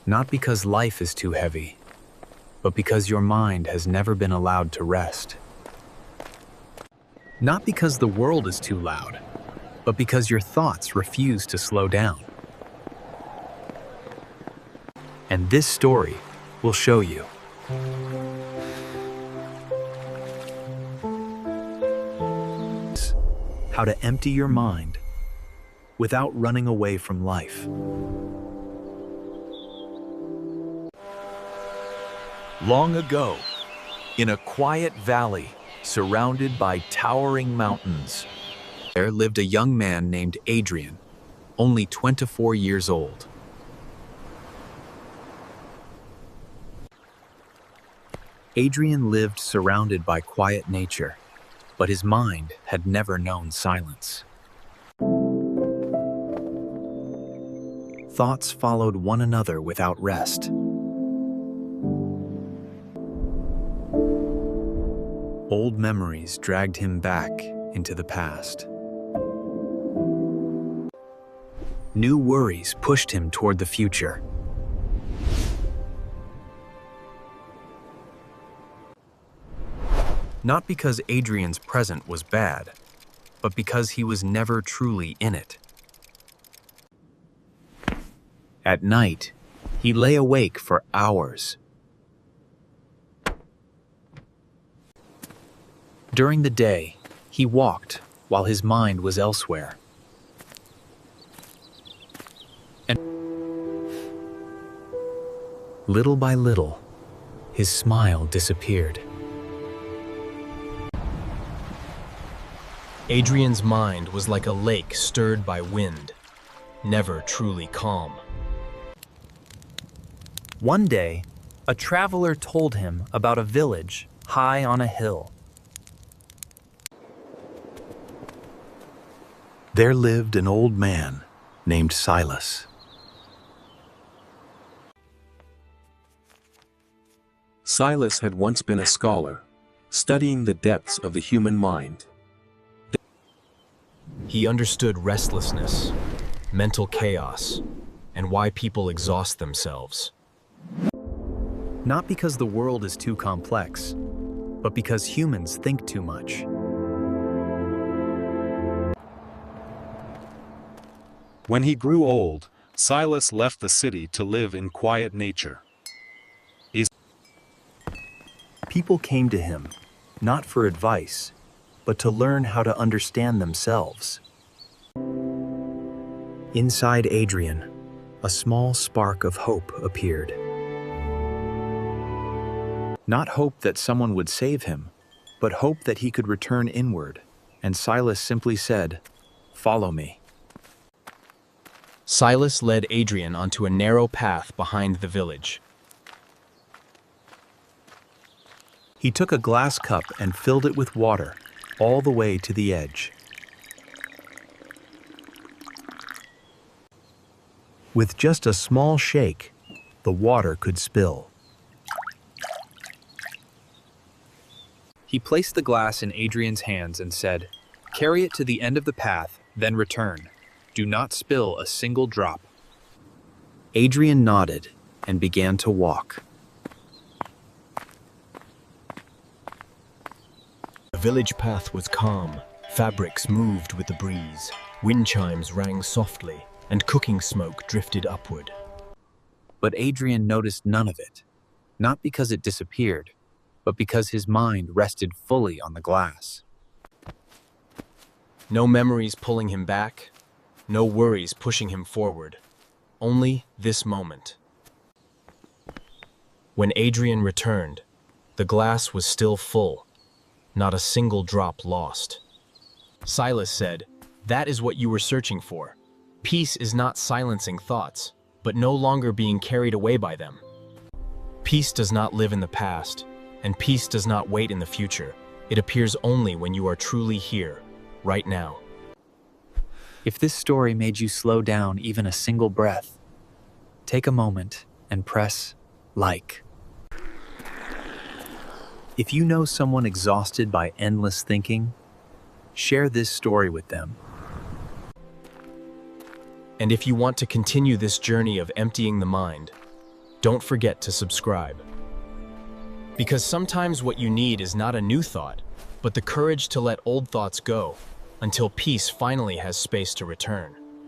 Not because life is too heavy, but because your mind has never been allowed to rest. Not because the world is too loud, but because your thoughts refuse to slow down. And this story will show you. How to empty your mind without running away from life. Long ago, in a quiet valley surrounded by towering mountains, there lived a young man named Adrian, only 24 years old. Adrian lived surrounded by quiet nature, but his mind had never known silence. Thoughts followed one another without rest. Old memories dragged him back into the past. New worries pushed him toward the future. Not because Adrian's present was bad, but because he was never truly in it. At night, he lay awake for hours. During the day, he walked while his mind was elsewhere. And little by little, his smile disappeared. Adrian's mind was like a lake stirred by wind, never truly calm. One day, a traveler told him about a village high on a hill. There lived an old man named Silas. Silas had once been a scholar, studying the depths of the human mind. He understood restlessness, mental chaos, and why people exhaust themselves. Not because the world is too complex, but because humans think too much. When he grew old, Silas left the city to live in quiet nature. People came to him, not for advice, but to learn how to understand themselves. Inside Adrian, a small spark of hope appeared. Not hope that someone would save him, but hope that he could return inward, and Silas simply said, "Follow me." Silas led Adrian onto a narrow path behind the village. He took a glass cup and filled it with water, all the way to the edge. With just a small shake, the water could spill. He placed the glass in Adrian's hands and said, "Carry it to the end of the path, then return. Do not spill a single drop." Adrian nodded and began to walk. The village path was calm. Fabrics moved with the breeze. Wind chimes rang softly, and cooking smoke drifted upward. But Adrian noticed none of it, not because it disappeared, but because his mind rested fully on the glass. No memories pulling him back, no worries pushing him forward. Only this moment. When Adrian returned, the glass was still full, not a single drop lost. Silas said, "That is what you were searching for. Peace is not silencing thoughts, but no longer being carried away by them. Peace does not live in the past, and peace does not wait in the future. It appears only when you are truly here, right now." If this story made you slow down even a single breath, take a moment and press like. If you know someone exhausted by endless thinking, share this story with them. And if you want to continue this journey of emptying the mind, don't forget to subscribe. Because sometimes what you need is not a new thought, but the courage to let old thoughts go until peace finally has space to return.